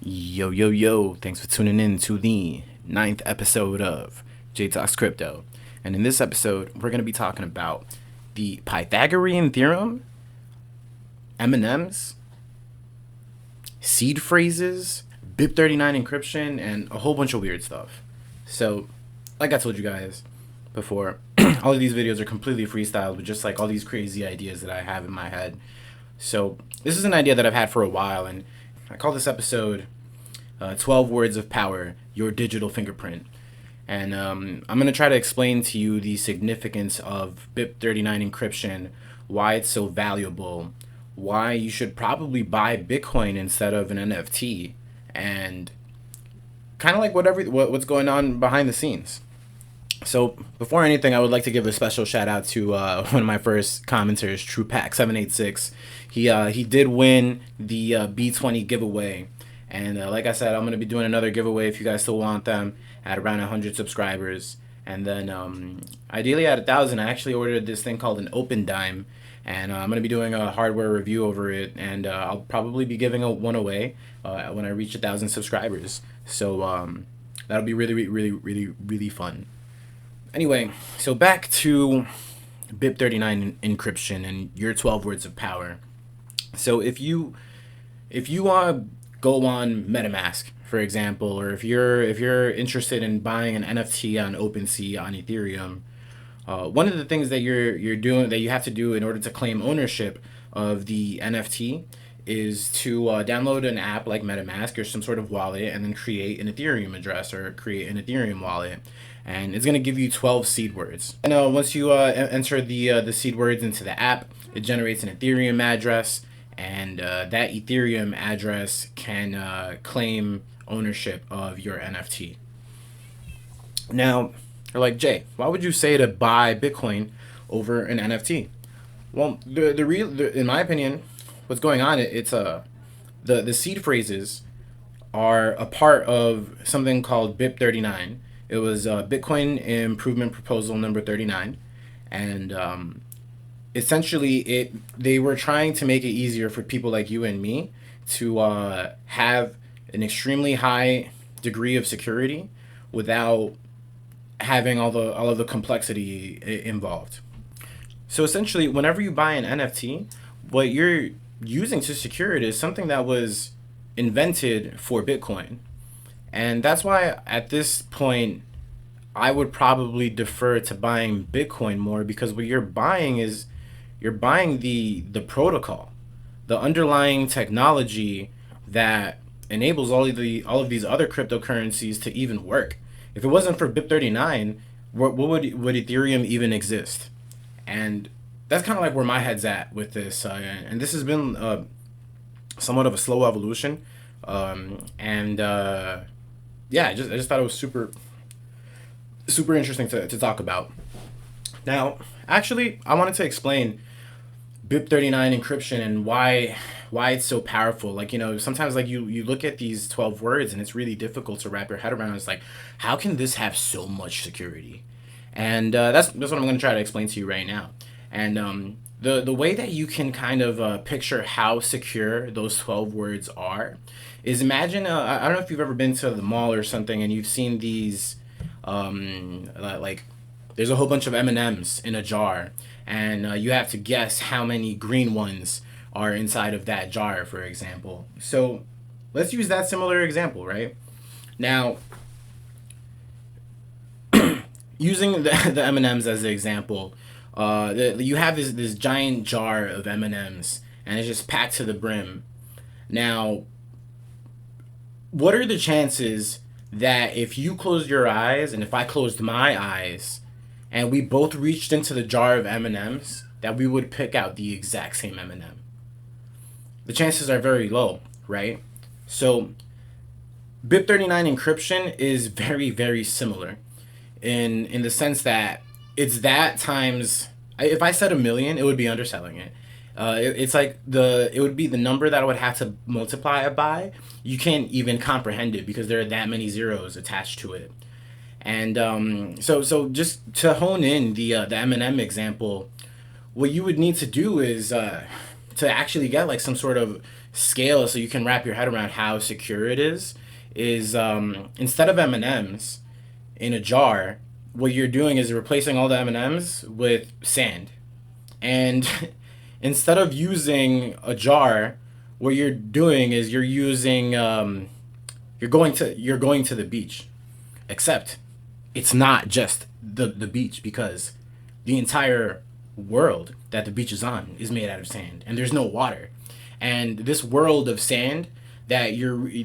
Yo, yo, yo, thanks for tuning in to the ninth episode of J Talks Crypto. And in this episode, we're going to be talking about the Pythagorean Theorem, M&Ms, seed phrases, BIP39 encryption, and a whole bunch of weird stuff. So, like I told you guys before, all of these videos are completely freestyled with just like all these crazy ideas that I have in my head. So, this is an idea that I've had for a while, and I call this episode 12 Words of Power, Your Digital Fingerprint. And I'm going to try to explain to you the significance of BIP39 encryption, why it's so valuable, why you should probably buy Bitcoin instead of an NFT, and kind of like what's going on behind the scenes. So before anything, I would like to give a special shout out to one of my first commenters, TruePack786. He did win the B20 giveaway, and like I said, I'm gonna be doing another giveaway if you guys still want them at around 100 subscribers, and then ideally at 1,000. I actually ordered this thing called an Open Dime, and I'm gonna be doing a hardware review over it, and I'll probably be giving one away when I reach 1,000 subscribers. So that'll be really fun. Anyway, so back to BIP39 encryption and your 12 words of power. So if you go on MetaMask, for example, or if you're interested in buying an NFT on OpenSea on Ethereum, one of the things that you're doing that you have to do in order to claim ownership of the NFT is to download an app like MetaMask or some sort of wallet, and then create an Ethereum address or create an Ethereum wallet, and it's going to give you 12 seed words. And once you enter the seed words into the app, it generates an Ethereum address, and that Ethereum address can claim ownership of your NFT. Now, you're like, Jay, why would you say to buy Bitcoin over an NFT? Well, in my opinion, what's going on? It's the seed phrases are a part of something called BIP39. It was Bitcoin Improvement Proposal number 39, and essentially they were trying to make it easier for people like you and me to have an extremely high degree of security without having all of the complexity involved. So essentially, whenever you buy an NFT, what you're using to secure it is something that was invented for Bitcoin. And that's why at this point, I would probably defer to buying Bitcoin more, because what you're buying is you're buying the protocol, the underlying technology that enables all of these other cryptocurrencies to even work. If it wasn't for BIP39, would Ethereum even exist? And that's kind of like where my head's at with this. And this has been somewhat of a slow evolution. Yeah, I just thought it was super interesting to talk about. Now, actually, I wanted to explain BIP39 encryption and why it's so powerful. Like, sometimes like you look at these 12 words and it's really difficult to wrap your head around. It's like, how can this have so much security? And that's what I'm going to try to explain to you right now. And the way that you can kind of picture how secure those 12 words are is, imagine, I don't know if you've ever been to the mall or something and you've seen these, like, there's a whole bunch of M&Ms in a jar, and you have to guess how many green ones are inside of that jar, for example. So let's use that similar example, right? Now, using the M&Ms as the example, you have this giant jar of M&Ms, and it's just packed to the brim. Now, what are the chances that if you closed your eyes and if I closed my eyes and we both reached into the jar of M&Ms, that we would pick out the exact same M&M? The chances are very low, right? So BIP39 encryption is very similar in the sense that it's that times, if I said 1,000,000, it would be underselling it. It's like it would be the number that I would have to multiply it by. You can't even comprehend it because there are that many zeros attached to it. And so just to hone in the M&M example, what you would need to do is to actually get like some sort of scale so you can wrap your head around how secure it is instead of M&Ms in a jar, what you're doing is replacing all the M&Ms with sand. And instead of using a jar, what you're doing is you're using you're going to the beach. Except it's not just the beach, because the entire world that the beach is on is made out of sand and there's no water. And this world of sand that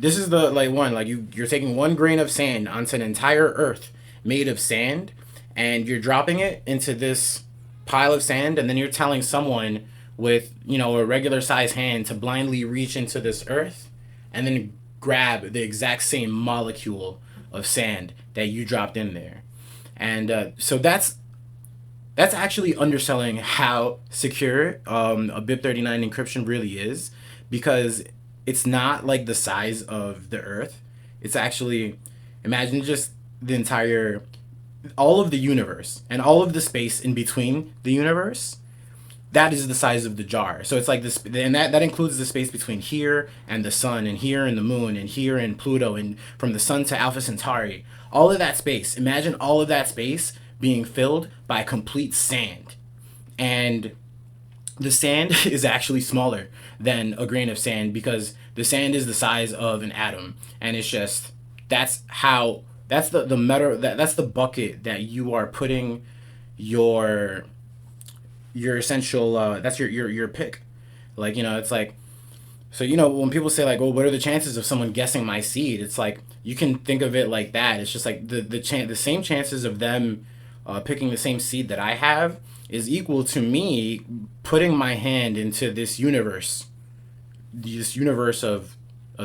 this is the like one, like you're taking one grain of sand onto an entire earth made of sand, and you're dropping it into this pile of sand, and then you're telling someone with, you know, a regular size hand to blindly reach into this earth and then grab the exact same molecule of sand that you dropped in there. And so that's actually underselling how secure a BIP39 encryption really is, because it's not like the size of the earth. It's actually, imagine just the entire, all of the universe and all of the space in between the universe. That is the size of the jar. So it's like this, and that includes the space between here and the sun, and here and the moon, and here and Pluto, and from the sun to Alpha Centauri. All of that space. Imagine all of that space being filled by complete sand. And the sand is actually smaller than a grain of sand, because the sand is the size of an atom. And it's just, that's the matter, that's the bucket that you are putting your essential, that's your pick. Like, you know, it's like, so, you know, when people say like, well, what are the chances of someone guessing my seed? It's like, you can think of it like that. It's just like the same chances of them picking the same seed that I have is equal to me putting my hand into this universe of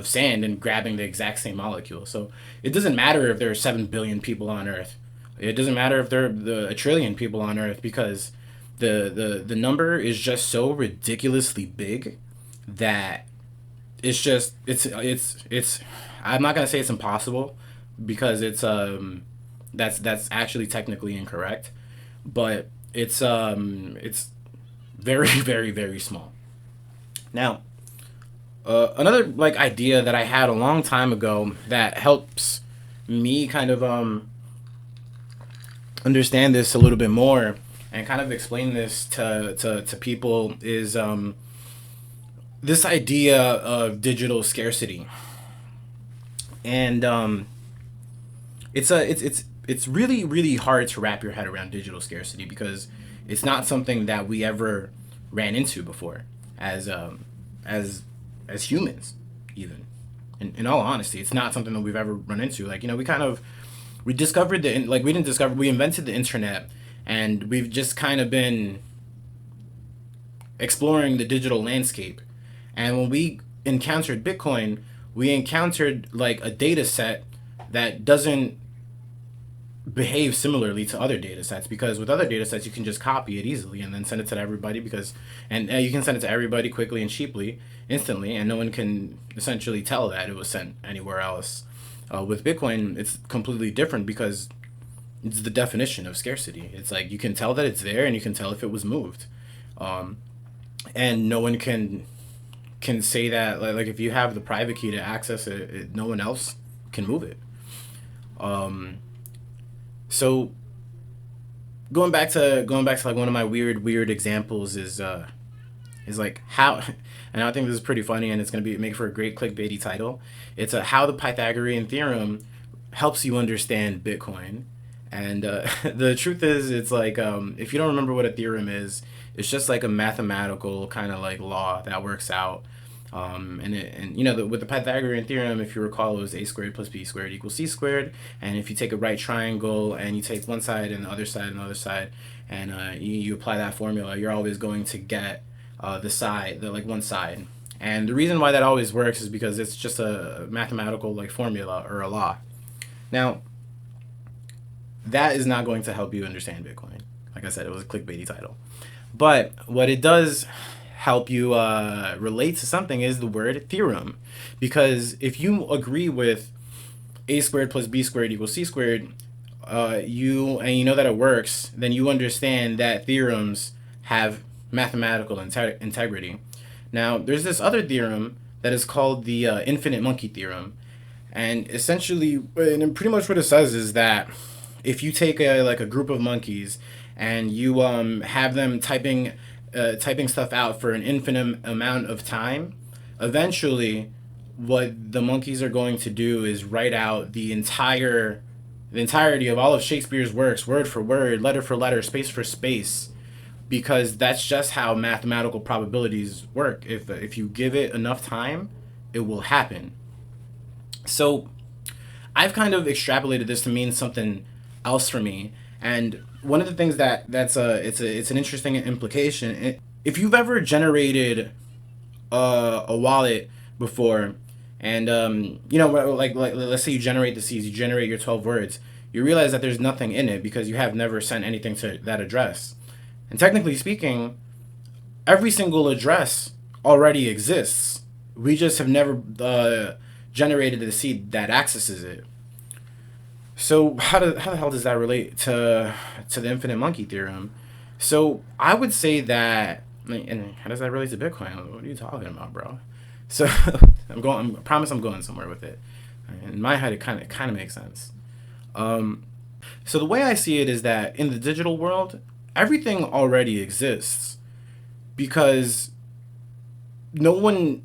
sand and grabbing the exact same molecule. So it doesn't matter if there are 7 billion people on Earth. It doesn't matter if there are a trillion people on Earth, because the number is just so ridiculously big that it's just it's I'm not gonna say it's impossible, because it's that's actually technically incorrect, but it's very very very small. Now, another like idea that I had a long time ago that helps me kind of understand this a little bit more and kind of explain this to people is this idea of digital scarcity. And it's really really hard to wrap your head around digital scarcity, because it's not something that we ever ran into before as humans. Even in all honesty, it's not something that we've ever run into. Like, you know, we discovered we invented the internet, and we've just kind of been exploring the digital landscape. And when we encountered Bitcoin, we encountered like a data set that doesn't behave similarly to other data sets, because with other data sets you can just copy it easily and then send it to everybody, and you can send it to everybody quickly and cheaply, instantly, and no one can essentially tell that it was sent anywhere else. With Bitcoin, it's completely different, because it's the definition of scarcity. It's like you can tell that it's there, and you can tell if it was moved, and no one can say that, like if you have the private key to access it, no one else can move it. So going back to like one of my weird examples is like how, and I think this is pretty funny, and it's gonna make for a great clickbaity title. It's how the Pythagorean Theorem helps you understand Bitcoin. And the truth is, it's like, if you don't remember what a theorem is, it's just like a mathematical kind of like law that works out. And you know, with the Pythagorean Theorem, if you recall, it was a squared plus b squared equals c squared. And if you take a right triangle and you take one side and the other side and the other side, and you apply that formula, you're always going to get the one side. And the reason why that always works is because it's just a mathematical like formula or a law. Now, that is not going to help you understand Bitcoin. Like I said, it was a clickbaity title. But what it does help you relate to something is the word theorem. Because if you agree with a squared plus b squared equals c squared, you know that it works, then you understand that theorems have mathematical integrity. Now, there's this other theorem that is called the infinite monkey theorem. And essentially, and pretty much what it says is that if you take a group of monkeys and you have them typing stuff out for an infinite amount of time, eventually what the monkeys are going to do is write out the entirety of all of Shakespeare's works, word for word, letter for letter, space for space, because that's just how mathematical probabilities work. If you give it enough time, it will happen. So I've kind of extrapolated this to mean something else for me. And one of the things it's an interesting implication. If you've ever generated a wallet before, and like let's say you generate the seeds, you generate your 12 words, you realize that there's nothing in it because you have never sent anything to that address. And technically speaking, every single address already exists. We just have never generated the seed that accesses it. So how the hell does that relate to the infinite monkey theorem? So I would say that, and how does that relate to Bitcoin? What are you talking about, bro? So I promise I'm going somewhere with it. In my head, it kind of makes sense. So the way I see it is that in the digital world, everything already exists, because no one,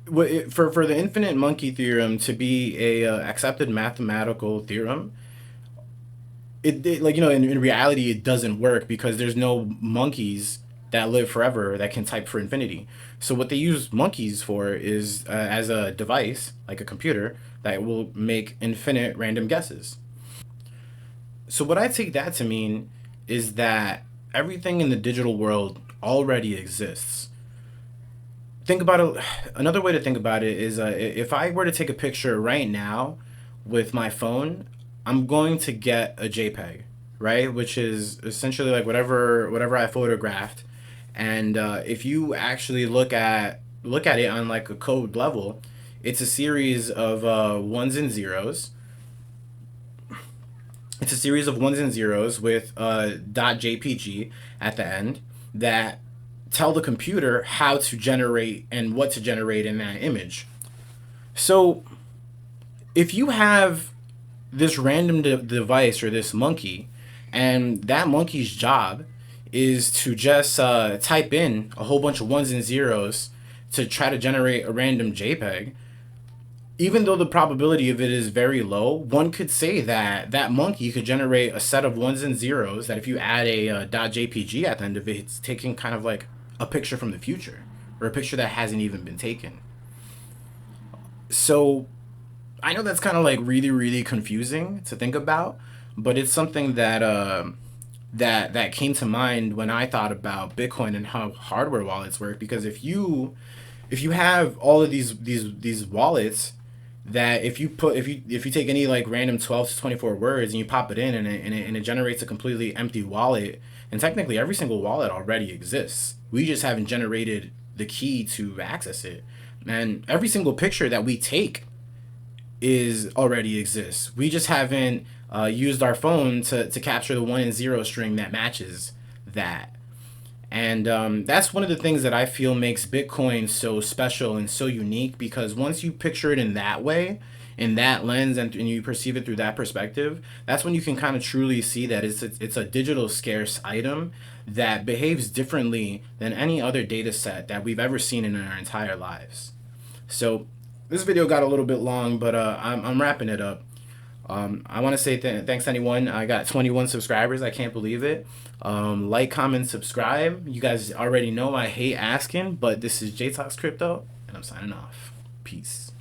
for the infinite monkey theorem to be a accepted mathematical theorem, it like, in reality it doesn't work, because there's no monkeys that live forever that can type for infinity. So what they use monkeys for is as a device, like a computer, that will make infinite random guesses. So what I take that to mean is that everything in the digital world already exists. Think about it. Another way to think about it is, if I were to take a picture right now with my phone, I'm going to get a JPEG, right? Which is essentially like whatever I photographed. And if you actually look at it on like a code level, it's a series of ones and zeros. It's a series of ones and zeros with .jpg at the end that tell the computer how to generate and what to generate in that image. So if you have this random device or this monkey, and that monkey's job is to just type in a whole bunch of ones and zeros to try to generate a random JPEG, even though the probability of it is very low, one could say that that monkey could generate a set of ones and zeros that if you add a .jpg at the end of it, it's taking kind of like a picture from the future, or a picture that hasn't even been taken. So I know that's kind of like really, really confusing to think about, but it's something that that came to mind when I thought about Bitcoin and how hardware wallets work. Because if you have all of these wallets, that if you take any like random 12 to 24 words and you pop it in, and it generates a completely empty wallet, and technically every single wallet already exists. We just haven't generated the key to access it. And every single picture that we take is already exists. We just haven't used our phone to capture the 1 and 0 string that matches that. And that's one of the things that I feel makes Bitcoin so special and so unique, because once you picture it in that way, in that lens, and you perceive it through that perspective, that's when you can kind of truly see that it's a digital scarce item that behaves differently than any other data set that we've ever seen in our entire lives. So this video got a little bit long, but I'm wrapping it up. I want to say thanks to anyone. I got 21 subscribers. I can't believe it. Like, comment, subscribe. You guys already know I hate asking, but this is J Talks Crypto, and I'm signing off. Peace.